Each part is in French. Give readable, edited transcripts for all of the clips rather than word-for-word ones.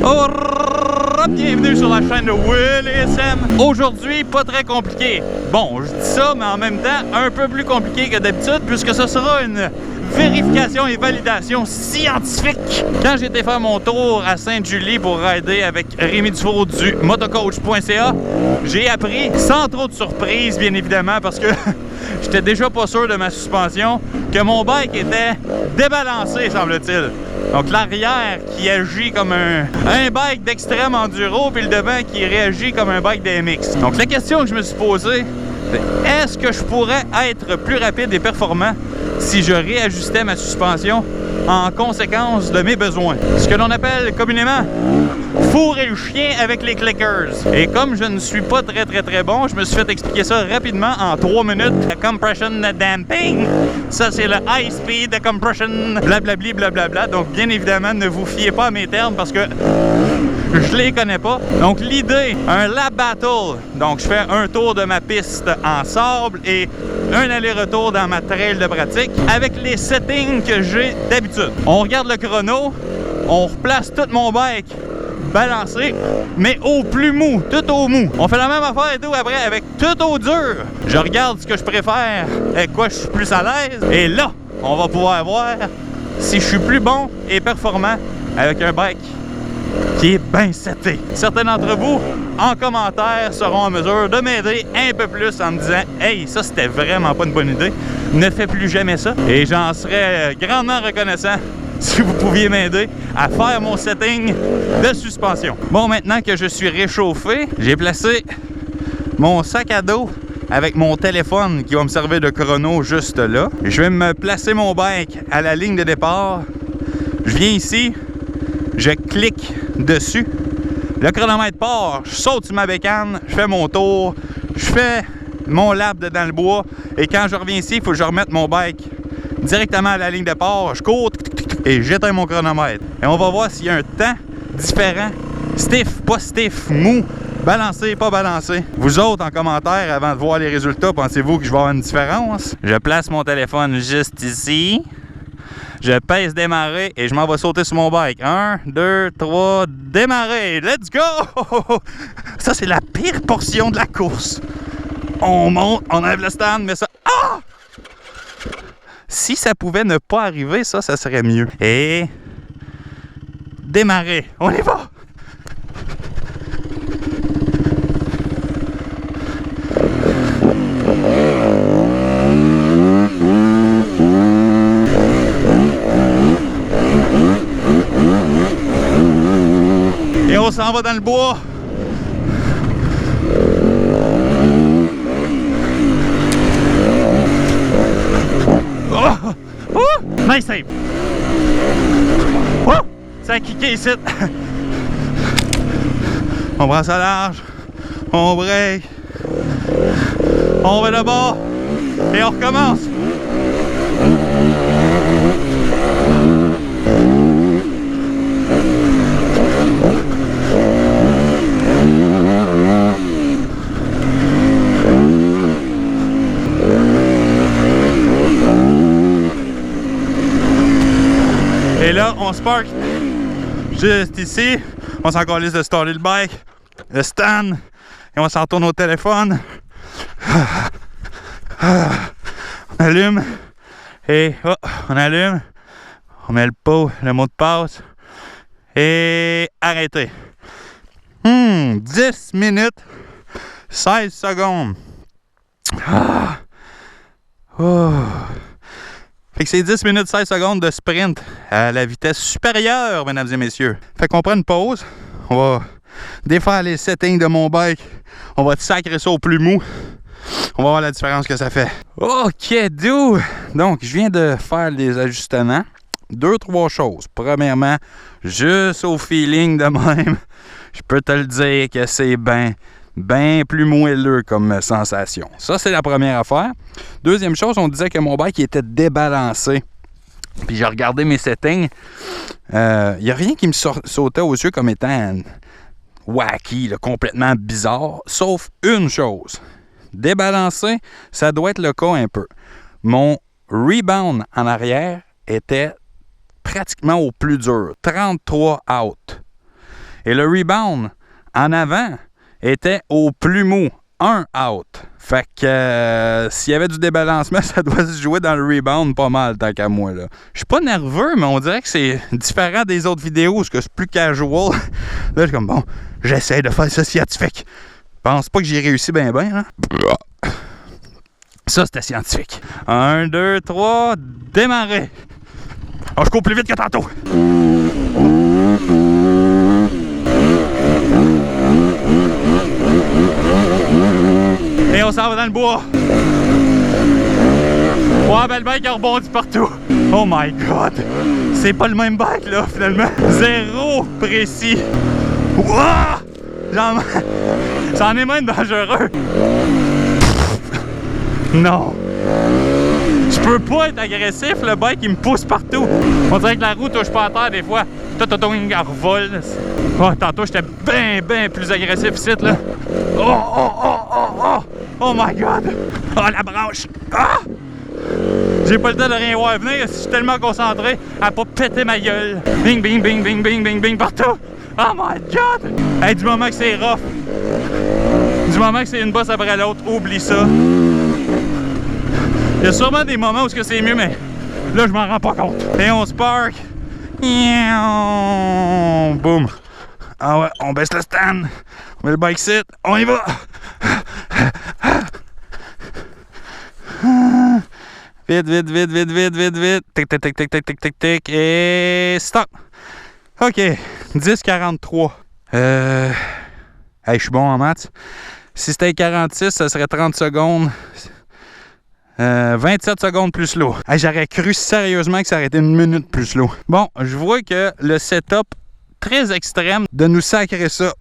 Oh, bienvenue sur la chaîne de WillASM. Aujourd'hui, pas très compliqué. Bon, je dis ça, mais en même temps, un peu plus compliqué que d'habitude, puisque ce sera une vérification et validation scientifique. Quand j'ai été faire mon tour à Sainte-Julie pour rider avec Rémi Dufour du motocoach.ca, j'ai appris, sans trop de surprise bien évidemment, parce que j'étais déjà pas sûr de ma suspension, que mon bike était débalancé, semble-t-il. Donc l'arrière qui agit comme un bike d'extrême enduro, puis le devant qui réagit comme un bike DMX. Donc la question que je me suis posée, c'est est-ce que je pourrais être plus rapide et performant si je réajustais ma suspension en conséquence de mes besoins? Ce que l'on appelle communément fourrer le chien avec les clickers. Et comme je ne suis pas très bon, je me suis fait expliquer ça rapidement en 3 minutes. Le compression damping, ça c'est le high speed compression, blablabli blablabla. Donc bien évidemment, ne vous fiez pas à mes termes parce que je les connais pas. Donc l'idée, un lap battle. Donc je fais un tour de ma piste en sable et un aller-retour dans ma trail de pratique avec les settings que j'ai d'habitude. On regarde le chrono, on replace tout mon bike balancé, mais au plus mou, tout au mou. On fait la même affaire et tout après avec tout au dur. Je regarde ce que je préfère, avec quoi je suis plus à l'aise, et là, on va pouvoir voir si je suis plus bon et performant avec un bike qui est bien seté. Certains d'entre vous, en commentaire, seront en mesure de m'aider un peu plus en me disant « Hey, ça c'était vraiment pas une bonne idée, ne fais plus jamais ça. » Et j'en serais grandement reconnaissant si vous pouviez m'aider à faire mon setting de suspension. Bon, maintenant que je suis réchauffé, j'ai placé mon sac à dos avec mon téléphone qui va me servir de chrono juste là. Je vais me placer mon bike à la ligne de départ. Je viens ici, je clique dessus. Le chronomètre part, je saute sur ma bécane, je fais mon tour, je fais mon lap dans le bois. Et quand je reviens ici, il faut que je remette mon bike directement à la ligne de départ. Je cours et j'éteins mon chronomètre. Et on va voir s'il y a un temps différent. Stiff, pas stiff, mou, balancé, pas balancé. Vous autres, en commentaire, avant de voir les résultats, pensez-vous que je vais avoir une différence? Je place mon téléphone juste ici. Je pèse démarrer et je m'en vais sauter sur mon bike. 1, 2, 3, démarrer. Let's go! Ça, c'est la pire portion de la course. On monte, on enlève le stand, mais ça... Ah! Si ça pouvait ne pas arriver, ça serait mieux. Et... démarrer. On y va! Et on s'en va dans le bois. Oh! Oh! Nice save! Oh! Ça a kické ici. On prend ça large. On break. On va de bord. Et on recommence. Et là, on se parque juste ici. On s'en calisse de starter le bike, le stand, et on s'en retourne au téléphone. On allume, et oh, on allume. On met le mot de passe, et arrêter. 10 minutes, 16 secondes. Ah. Oh. Fait que c'est 10 minutes 16 secondes de sprint à la vitesse supérieure, mesdames et messieurs. Fait qu'on prend une pause. On va défaire les settings de mon bike. On va sacrer ça au plus mou. On va voir la différence que ça fait. OK, dude! Donc, je viens de faire les ajustements. 2-3 choses. Premièrement, juste au feeling de même, je peux te le dire que c'est bien plus moelleux comme sensation. Ça, c'est la première affaire. Deuxième chose, on disait que mon bike était débalancé. Puis j'ai regardé mes settings. Il n'y a rien qui me sautait aux yeux comme étant wacky, là, complètement bizarre, sauf une chose. Débalancé, ça doit être le cas un peu. Mon rebound en arrière était pratiquement au plus dur, 33 out. Et le rebound en avant était au plus mou, 1 out. Fait que s'il y avait du débalancement, ça doit se jouer dans le rebound pas mal, tant qu'à moi, là. Je suis pas nerveux, mais on dirait que c'est différent des autres vidéos, parce que c'est plus casual. Là, je suis comme, bon, j'essaie de faire ça scientifique. Je pense pas que j'y réussi bien, hein. Ça, c'était scientifique. 1, 2, 3, démarrer. Oh, je cours plus vite que tantôt. Et on s'en va dans le bois. Ouais, ben le bike a rebondi partout. Oh my god. C'est pas le même bike, là, finalement. Zéro précis. Wow! C'en est même dangereux. Non. Je peux pas être agressif, le bike il me pousse partout. On dirait que la roue touche pas à terre des fois. Tout elle revole. Oh, tantôt j'étais bien plus agressif ici là. Oh my god. Oh la branche. Ah! J'ai pas le temps de rien voir venir. Je suis tellement concentré à pas péter ma gueule. Bing bing bing bing bing bing bing partout. Oh my god. Hey, du moment que c'est rough, du moment que c'est une bosse après l'autre, oublie ça. Il y a sûrement des moments où c'est mieux, mais là, je m'en rends pas compte. Et on se park. Boum. Ah ouais, on baisse le stand. On met le bike sit. On y va. Vite. Tic. Et stop. OK. 10,43. Hey, je suis bon en maths. Si c'était 46, ça serait 30 secondes. 27 secondes plus slow. Hey, j'aurais cru sérieusement que ça aurait été une minute plus slow. Bon, je vois que le setup très extrême de nous sacrer ça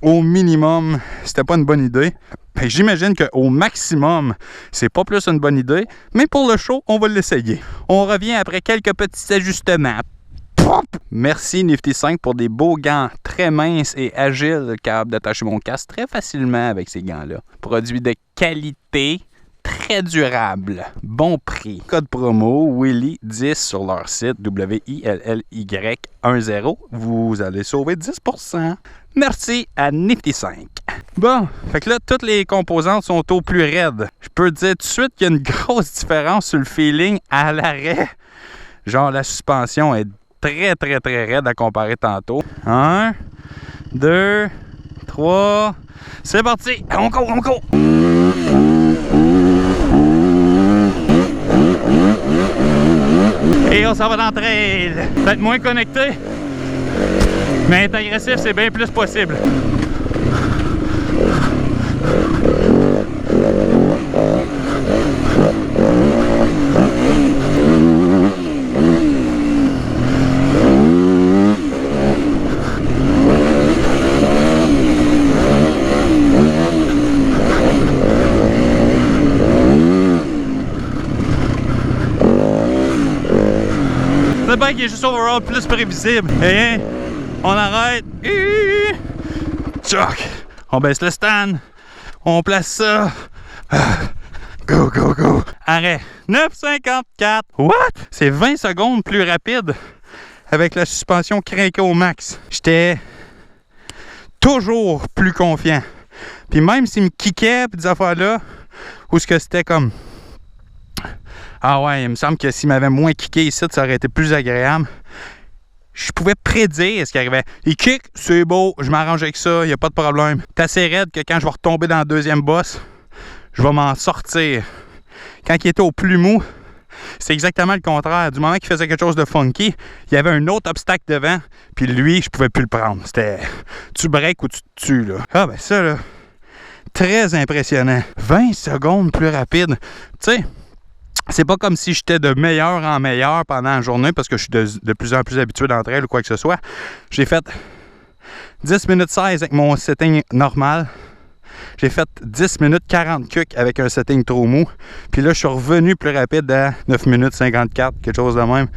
au minimum, c'était pas une bonne idée. Ben, j'imagine qu'au maximum, c'est pas plus une bonne idée. Mais pour le show, on va l'essayer. On revient après quelques petits ajustements. Pop! Merci Nifty 5 pour des beaux gants très minces et agiles, capable d'attacher mon casque très facilement avec ces gants-là. Produit de qualité. Très durable. Bon prix. Code promo Willy10 sur leur site WILLY10. Vous allez sauver 10%. Merci à Nifty 5. Bon, fait que là, toutes les composantes sont au plus raides. Je peux te dire tout de suite qu'il y a une grosse différence sur le feeling à l'arrêt. Genre, la suspension est très raide à comparer tantôt. 1, 2, 3. C'est parti. On court. Et on s'en va dans le trail. Peut-être moins connecté, mais être agressif, c'est bien plus possible. Le bike est juste overall plus prévisible. Et on arrête. Tchoc. On baisse le stand. On place ça. Go. Arrêt. 9,54. What? C'est 20 secondes plus rapide avec la suspension craquée au max. J'étais toujours plus confiant. Puis même s'il me kickait pis des affaires-là, où ce que c'était comme... Ah ouais, il me semble que s'il m'avait moins kické ici, ça aurait été plus agréable. Je pouvais prédire ce qui arrivait. Il kick, c'est beau, je m'arrange avec ça, il n'y a pas de problème. C'est assez raide que quand je vais retomber dans la deuxième bosse, je vais m'en sortir. Quand il était au plus mou, c'est exactement le contraire. Du moment qu'il faisait quelque chose de funky, il y avait un autre obstacle devant, puis lui, je pouvais plus le prendre. C'était tu breaks ou tu te tues, là. Ah ben ça, là, très impressionnant. 20 secondes plus rapide. Tu sais, c'est pas comme si j'étais de meilleur en meilleur pendant la journée parce que je suis de plus en plus habitué d'entre elles ou quoi que ce soit. J'ai fait 10 minutes 16 avec mon setting normal. J'ai fait 10 minutes 40 cucs avec un setting trop mou. Puis là, je suis revenu plus rapide à 9 minutes 54, quelque chose de même.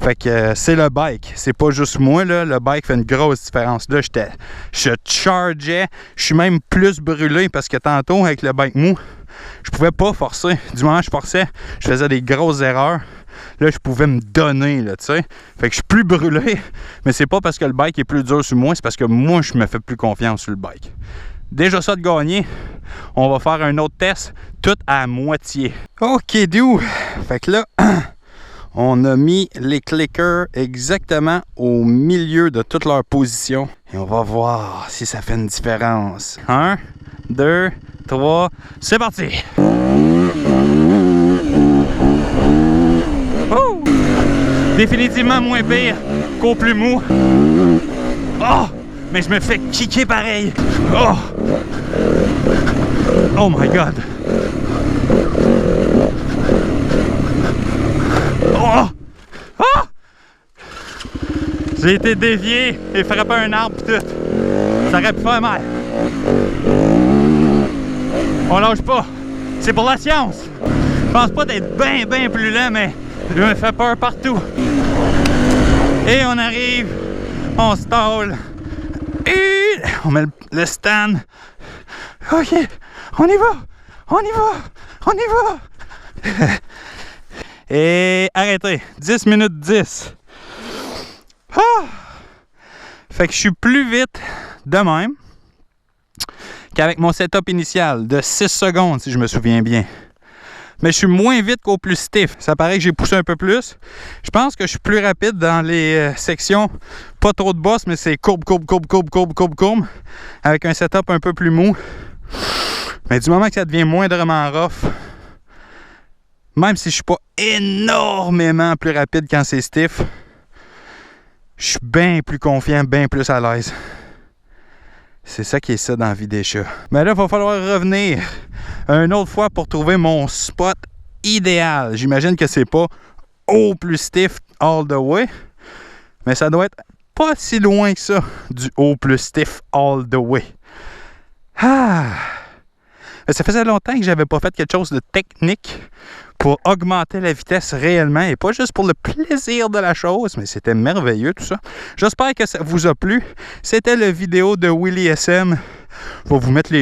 Fait que c'est le bike. C'est pas juste moi, là. Le bike fait une grosse différence. Là, je chargeais. Je suis même plus brûlé parce que tantôt, avec le bike mou, je pouvais pas forcer. Du moment que je forçais, je faisais des grosses erreurs. là, je pouvais me donner, là, tu sais. Fait que je suis plus brûlé, mais c'est pas parce que le bike est plus dur sur moi, c'est parce que moi, je me fais plus confiance sur le bike. Déjà ça de gagner, on va faire un autre test, tout à moitié. OK, do. Fait que là, on a mis les clickers exactement au milieu de toutes leurs positions. Et on va voir si ça fait une différence. 1, 2, 3, c'est parti! Oh! Définitivement moins pire qu'au plus mou. Oh! Mais je me fais kicker pareil. Oh! Oh my God! Oh! Oh! J'ai été dévié et frappé un arbre pis tout. Ça aurait pu faire mal. On lâche pas. C'est pour la science. Je pense pas d'être bien plus lent, mais je me fais peur partout. Et on arrive. On stall. Et on met le stand. OK. On y va. On y va. On y va. Et arrêtez. 10 minutes 10. Ah! Fait que je suis plus vite de même qu'avec mon setup initial de 6 secondes, si je me souviens bien. Mais je suis moins vite qu'au plus stiff. Ça paraît que j'ai poussé un peu plus. Je pense que je suis plus rapide dans les sections, pas trop de boss, mais c'est courbe, avec un setup un peu plus mou. Mais du moment que ça devient moindrement rough, même si je suis pas énormément plus rapide quand c'est stiff, je suis bien plus confiant, bien plus à l'aise. C'est ça qui est ça dans la vie des chats. Mais là, il va falloir revenir une autre fois pour trouver mon spot idéal. J'imagine que c'est pas au plus stiff all the way, mais ça doit être pas si loin que ça du au plus stiff all the way. Ah! Ça faisait longtemps que j'avais pas fait quelque chose de technique pour augmenter la vitesse réellement et pas juste pour le plaisir de la chose, mais c'était merveilleux tout ça. J'espère que ça vous a plu. C'était la vidéo de Willy SM. Je vais vous mettre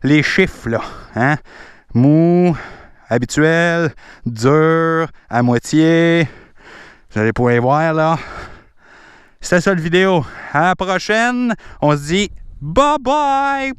les chiffres là. Hein? Mou, habituel, dur, à moitié. Vous allez pouvoir voir là. C'était ça la vidéo. À la prochaine. On se dit bye bye!